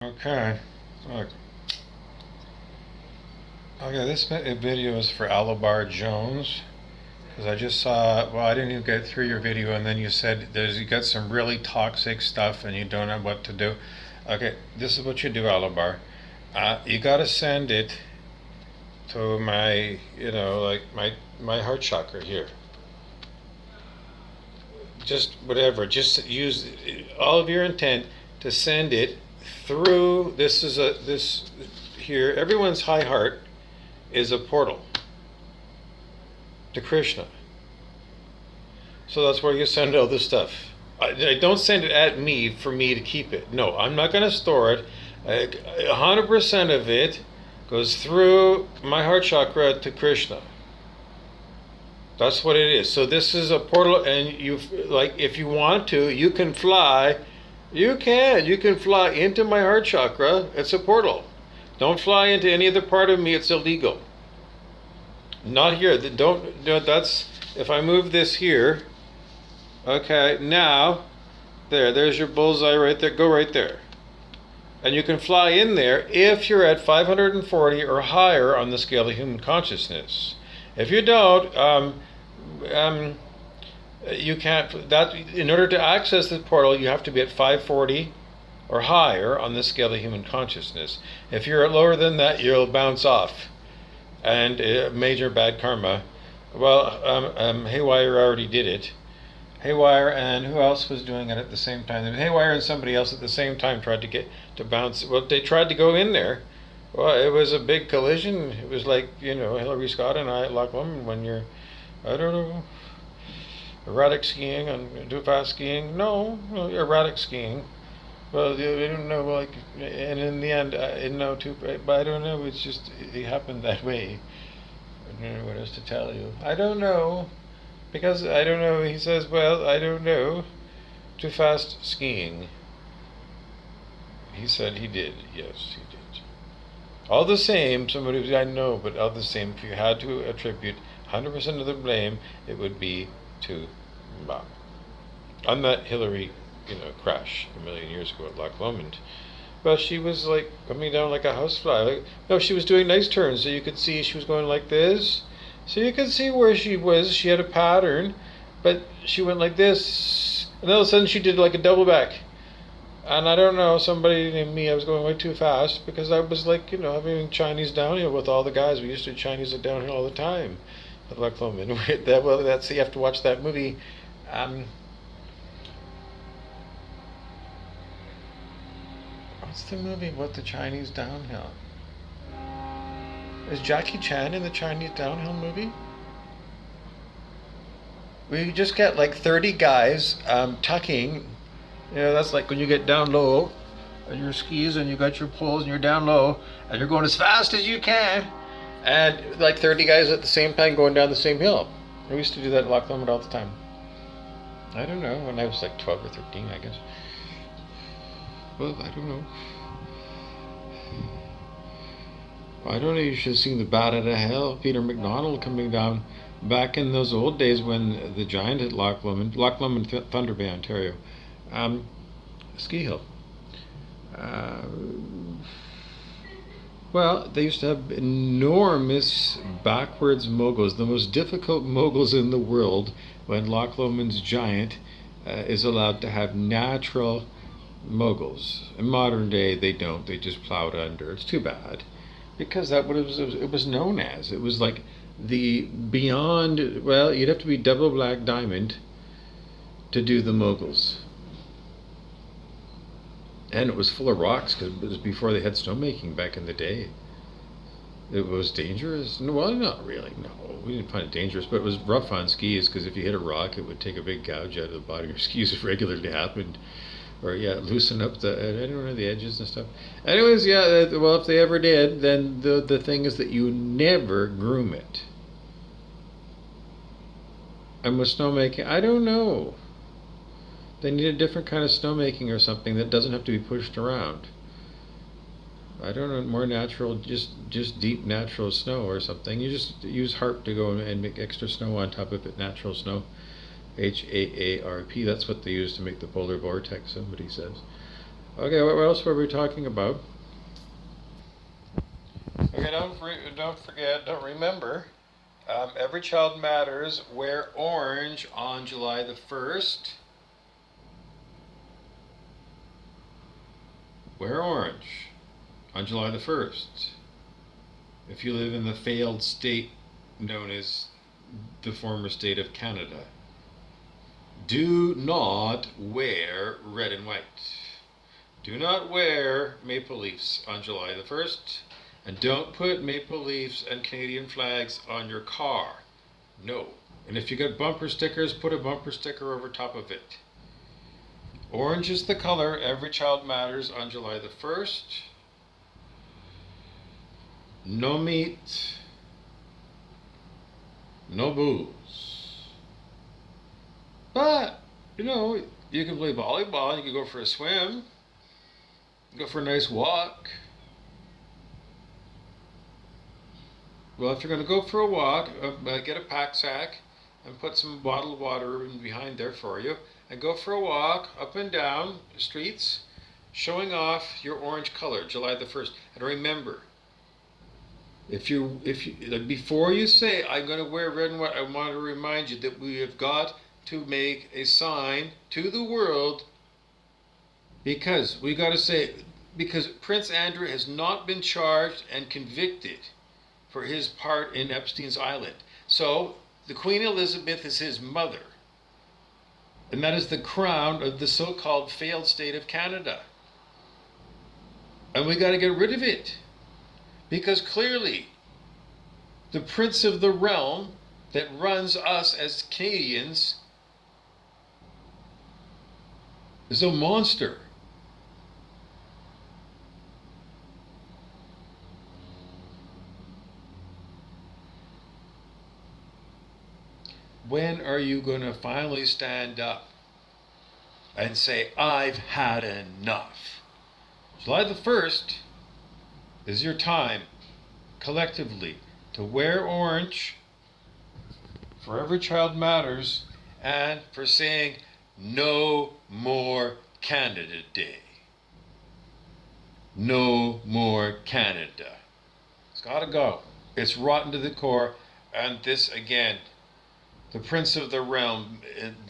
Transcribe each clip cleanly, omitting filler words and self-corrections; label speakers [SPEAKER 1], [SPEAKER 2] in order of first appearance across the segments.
[SPEAKER 1] Okay, look. Okay, this video is for Alobar Jones because I just saw. Well, I didn't even get through your video, and then you said you got some really toxic stuff, and you don't know what to do. Okay, this is what you do, Alobar. You got to send it to my, like my heart chakra here. Just whatever. Just use all of your intent to send it through. This here. Everyone's high heart is a portal to Krishna. So that's where you send all this stuff. I don't send it at me for me to keep it. No, I'm not going to store it. 100% of it goes through my heart chakra to Krishna. That's what it is. So this is a portal, and if you want to, you can fly. You can fly into my heart chakra. It's a portal. Don't fly into any other part of me. It's illegal. Not here. Don't. That's if I move this here. Okay. Now, there's your bullseye right there. Go right there, and you can fly in there if you're at 540 or higher on the scale of human consciousness. If you don't, you can't. That in order to access the portal, you have to be at 540 or higher on the scale of human consciousness. If you're lower than that, you'll bounce off, and major bad karma. Well, Haywire already did it. Haywire and who else was doing it at the same time? Haywire and somebody else at the same time tried to get to bounce. Well, they tried to go in there. Well, it was a big collision. It was like, Hillary Scott and I at Loch Lomond when you're, I don't know, erratic skiing and too fast skiing. No, erratic skiing. Well, I don't know, and in the end, I didn't know too, but I don't know. It's just it happened that way. I don't know what else to tell you. I don't know, because I don't know. He says, well, I don't know. Too fast skiing. He said he did. Yes, he did. All the same, somebody was, I know, but all the same, if you had to attribute 100% of the blame, it would be to Mom. On that Hillary, crash a million years ago at Loch Lomond. Well, she was like coming down like a housefly. No, she was doing nice turns, so you could see she was going like this. So you could see where she was. She had a pattern, but she went like this, and all of a sudden she did like a double back. And I don't know, somebody named me, I was going way too fast because I was like, having Chinese downhill with all the guys. We used to do Chinese downhill all the time at Loch Lomond. That's you have to watch that movie. What's the movie about the Chinese downhill? Is Jackie Chan in the Chinese downhill movie? We just get like 30 guys tucking. That's like when you get down low on your skis and you got your poles and you're down low and you're going as fast as you can. And like 30 guys at the same time going down the same hill. We used to do that at Loch Lomond all the time. I don't know, when I was like 12 or 13, I guess. Well, I don't know. I don't know, you should have seen the Bat Out of Hell, Peter McDonald coming down back in those old days when the Giant hit Loch Lomond, Thunder Bay, Ontario. Ski hill. Well, they used to have enormous backwards moguls, the most difficult moguls in the world, when Loch Lomond's Giant is allowed to have natural moguls. In modern day, they don't. They just plow it under. It's too bad, because that it was known as. It was like the beyond. Well, you'd have to be double black diamond to do the moguls, and it was full of rocks because it was before they had snowmaking back in the day. It was dangerous. Well, not really. No, we didn't find it dangerous, but it was rough on skis because if you hit a rock, it would take a big gouge out of the bottom of your skis. It regularly happened. Or loosen up the edges and stuff. Anyways, well, if they ever did, then the thing is that you never groom it. And with snowmaking, I don't know. They need a different kind of snowmaking or something that doesn't have to be pushed around. I don't know, more natural, just deep natural snow or something. You just use harp to go and make extra snow on top of it, natural snow. HAARP, that's what they use to make the polar vortex, somebody says. Okay, what else were we talking about? Okay, don't forget, don't remember. Every Child Matters. Wear orange on July the 1st. Wear orange on July the 1st. If you live in the failed state known as the former state of Canada. Do not wear red and white. Do not wear maple leafs on July the 1st. And don't put maple leafs and Canadian flags on your car. No. And if you got bumper stickers, put a bumper sticker over top of it. Orange is the color. Every Child Matters on July the 1st. No meat. No booze. But, you can play volleyball. You can go for a swim. Go for a nice walk. Well, if you're going to go for a walk, get a pack sack and put some bottled water in behind there for you, and go for a walk up and down the streets, showing off your orange color, July the 1st. And remember, if you before you say I'm going to wear red and white, I want to remind you that we have got to make a sign to the world, because we got to say, because Prince Andrew has not been charged and convicted for his part in Epstein's Island. So the Queen Elizabeth is his mother. And that is the crown of the so-called failed state of Canada. And we got to get rid of it. Because clearly, the prince of the realm that runs us as Canadians is a monster. When are you going to finally stand up and say, I've had enough? July the 1st is your time, collectively, to wear orange for Every Child Matters and for saying, no more Canada Day. No more Canada. It's got to go. It's rotten to the core. And this, again, the prince of the realm,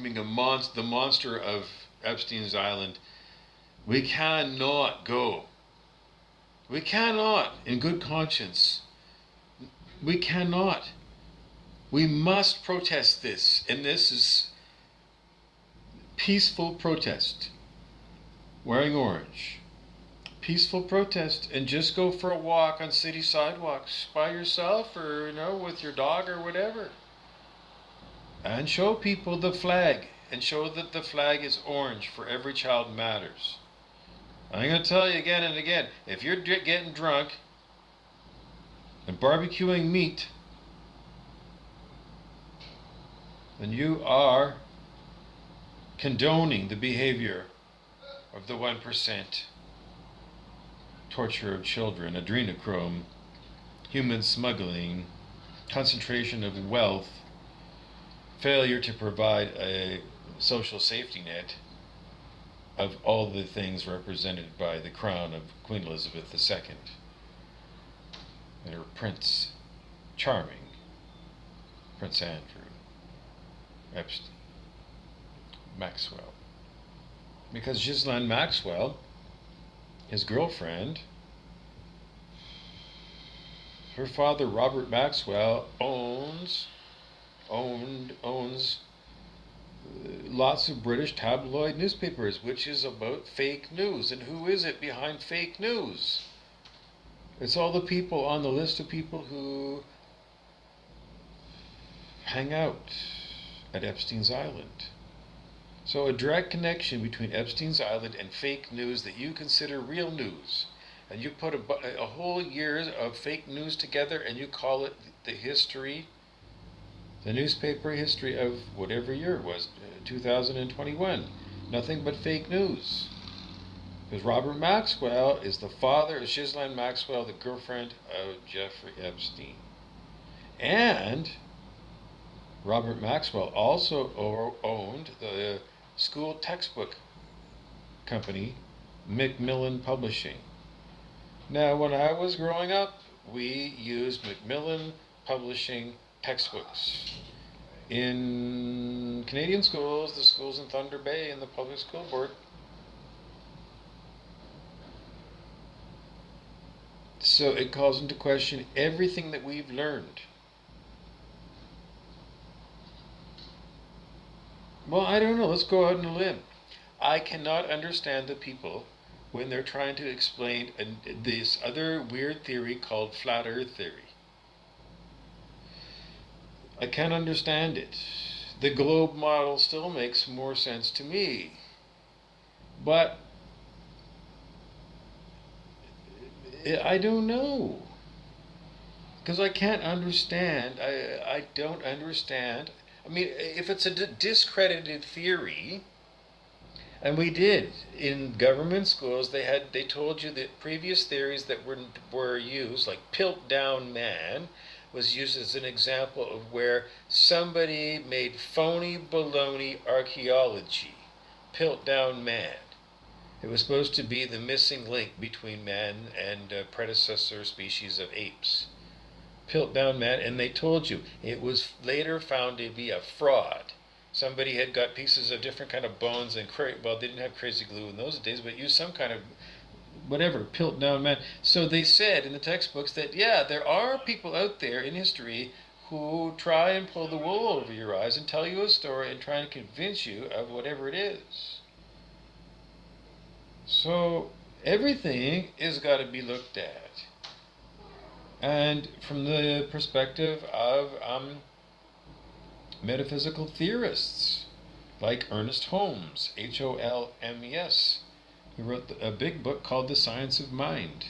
[SPEAKER 1] being the monster of Epstein's Island, we cannot go. We cannot, in good conscience. We cannot. We must protest this, and this is peaceful protest. Wearing orange. Peaceful protest, and just go for a walk on city sidewalks by yourself, or with your dog or whatever. And show people the flag, and show that the flag is orange for Every Child Matters. I'm going to tell you again and again, if you're getting drunk and barbecuing meat, then you are condoning the behavior of the 1%. Torture of children, adrenochrome, human smuggling, concentration of wealth, failure to provide a social safety net of all the things represented by the crown of Queen Elizabeth II and her Prince Charming, Prince Andrew, Epstein, Maxwell. Because Ghislaine Maxwell, his girlfriend, her father Robert Maxwell owns lots of British tabloid newspapers, which is about fake news. And who is it behind fake news? It's all the people on the list of people who hang out at Epstein's Island. So a direct connection between Epstein's Island and fake news that you consider real news. And you put a whole year of fake news together and you call it the history, the newspaper history of whatever year it was, 2021. Nothing but fake news. Because Robert Maxwell is the father of Ghislaine Maxwell, the girlfriend of Jeffrey Epstein. And Robert Maxwell also owned the school textbook company Macmillan Publishing. Now, when I was growing up, we used Macmillan Publishing textbooks. In Canadian schools, the schools in Thunder Bay and the public school board. So it calls into question everything that we've learned. Well, I don't know. Let's go out on a limb. I cannot understand the people when they're trying to explain this other weird theory called flat earth theory. I can't understand it. The globe model still makes more sense to me. But I don't know. Because I can't understand. I don't understand. I mean, if it's a discredited theory, and we did in government schools, they told you that previous theories that were used, like Piltdown Man, was used as an example of where somebody made phony baloney archaeology. Piltdown Man. It was supposed to be the missing link between man and predecessor species of apes. Piltdown Man, and they told you it was later found to be a fraud. Somebody had got pieces of different kind of bones and well, they didn't have crazy glue in those days, but used some kind of whatever, Piltdown Man. So they said in the textbooks that, yeah, there are people out there in history who try and pull the wool over your eyes and tell you a story and try and convince you of whatever it is. So everything is got to be looked at. And from the perspective of metaphysical theorists like Ernest Holmes, Holmes, who wrote a big book called The Science of Mind.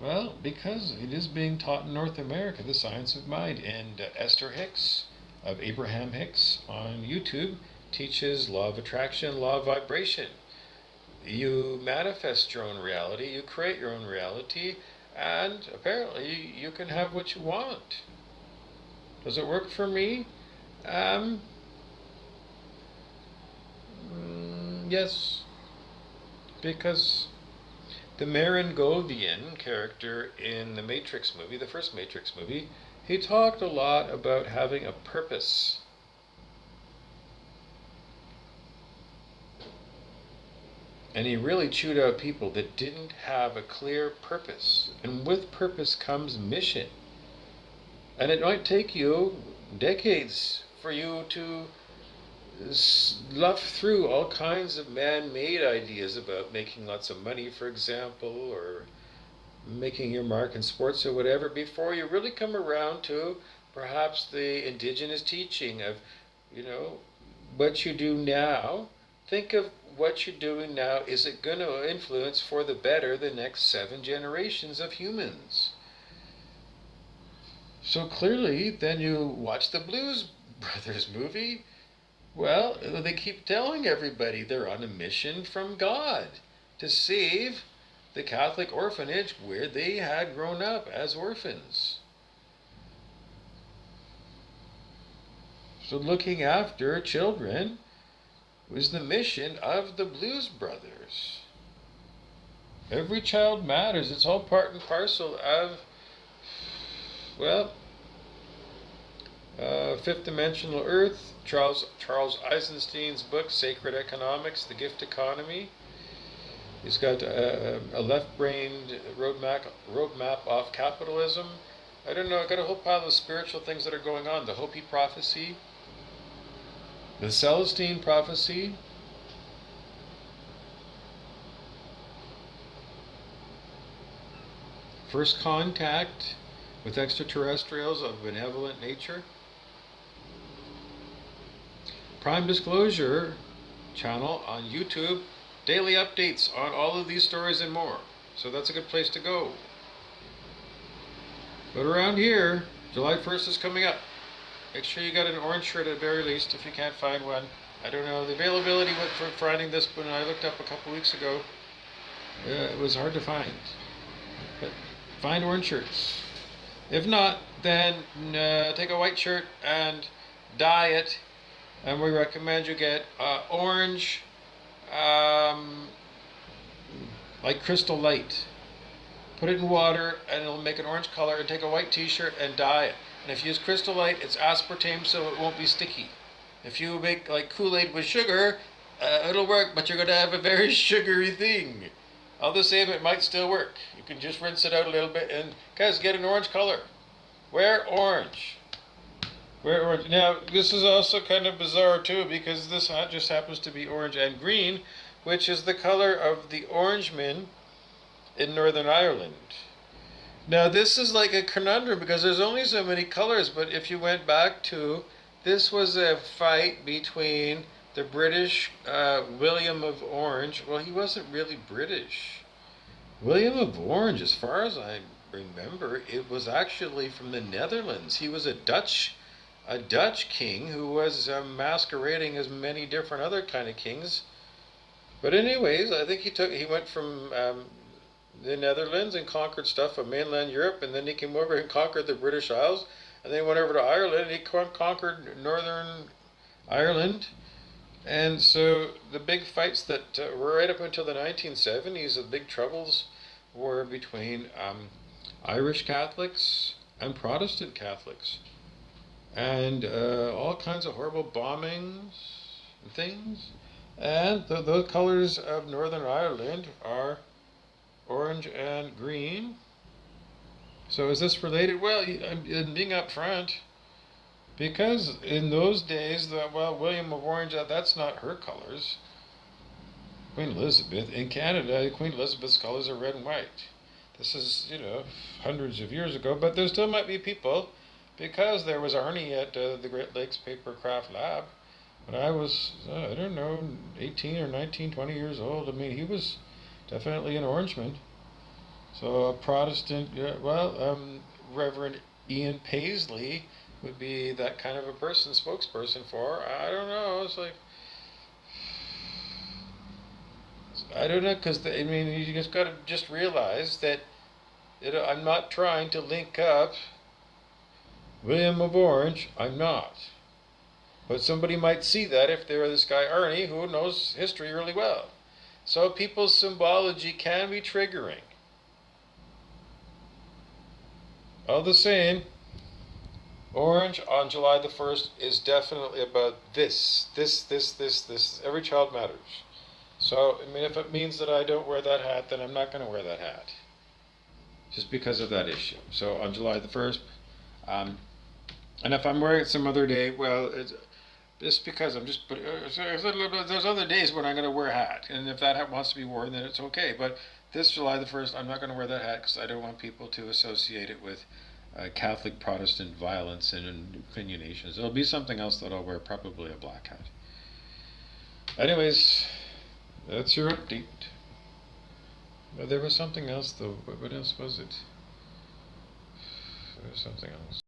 [SPEAKER 1] Well, because it is being taught in North America, the science of mind. And Esther Hicks of Abraham Hicks on YouTube teaches law of attraction, law of vibration. You manifest your own reality, you create your own reality, and apparently you can have what you want. Does it work for me? Yes. Because the Maringovian character in the Matrix movie, the first Matrix movie, he talked a lot about having a purpose. And he really chewed out people that didn't have a clear purpose. And with purpose comes mission. And it might take you decades for you to slough through all kinds of man-made ideas about making lots of money, for example, or making your mark in sports or whatever, before you really come around to perhaps the indigenous teaching of, what you do now. Think of what you're doing now. Is it going to influence for the better the next 7 generations of humans? So clearly, then you watch the Blues Brothers movie. Well, they keep telling everybody they're on a mission from God to save the Catholic orphanage where they had grown up as orphans. So looking after children was the mission of the Blues Brothers. Every child matters. It's all part and parcel of, Fifth Dimensional Earth, Charles Eisenstein's book, Sacred Economics, The Gift Economy. He's got a left-brained roadmap off capitalism. I don't know, I've got a whole pile of spiritual things that are going on. The Hopi Prophecy, the Celestine Prophecy, First Contact with Extraterrestrials of Benevolent Nature, Prime Disclosure channel on YouTube, daily updates on all of these stories and more. So that's a good place to go. But around here, July 1st is coming up. Make sure you got an orange shirt at the very least if you can't find one. I don't know the availability for finding this, but when I looked up a couple weeks ago, it was hard to find. But find orange shirts. If not, then take a white shirt and dye it. And we recommend you get orange, like crystal light. Put it in water and it'll make an orange color, and take a white t-shirt and dye it. And if you use crystal light, it's aspartame, so it won't be sticky. If you make like Kool-Aid with sugar, it'll work, but you're going to have a very sugary thing. All the same, it might still work. You can just rinse it out a little bit and, guys, get an orange color. Wear orange. Wear orange. Now, this is also kind of bizarre too, because this hat just happens to be orange and green, which is the color of the Orangemen in Northern Ireland. Now, this is like a conundrum because there's only so many colors, but if you went back to, this was a fight between the British William of Orange. Well, he wasn't really British. William of Orange, as far as I remember, it was actually from the Netherlands. He was a Dutch king who was masquerading as many different other kind of kings. But anyways, I think he went from the Netherlands and conquered stuff of mainland Europe, and then he came over and conquered the British Isles, and then he went over to Ireland and he conquered Northern Ireland. And so the big fights that were right up until the 1970s, the big troubles were between Irish Catholics and Protestant Catholics, and all kinds of horrible bombings and things. And the colors of Northern Ireland are orange and green. So is this related? Well, I'm being upfront, because in those days, William of Orange, that's not her colors. Queen Elizabeth, in Canada, Queen Elizabeth's colors are red and white. This is, hundreds of years ago, but there still might be people, because there was Arnie at the Great Lakes Paper Craft Lab when I was, 18 or 19, 20 years old. I mean, he was definitely an Orangeman. So a Protestant, Reverend Ian Paisley would be that kind of a person, spokesperson for. I don't know. It's like, I don't know, because you just got to just realize that I'm not trying to link up William of Orange. I'm not. But somebody might see that if they're this guy Arnie, who knows history really well. So people's symbology can be triggering. All the same, Orange on July the 1st is definitely about this. Every child matters. So, if it means that I don't wear that hat, then I'm not going to wear that hat. Just because of that issue. So on July the 1st, and if I'm wearing it some other day, well, it's just because there's other days when I'm going to wear a hat. And if that hat wants to be worn, then it's okay. But this July the 1st, I'm not going to wear that hat because I don't want people to associate it with Catholic Protestant violence and opinionations. It'll be something else that I'll wear, probably a black hat. Anyways, that's your update. There was something else though. What else was it? There was something else.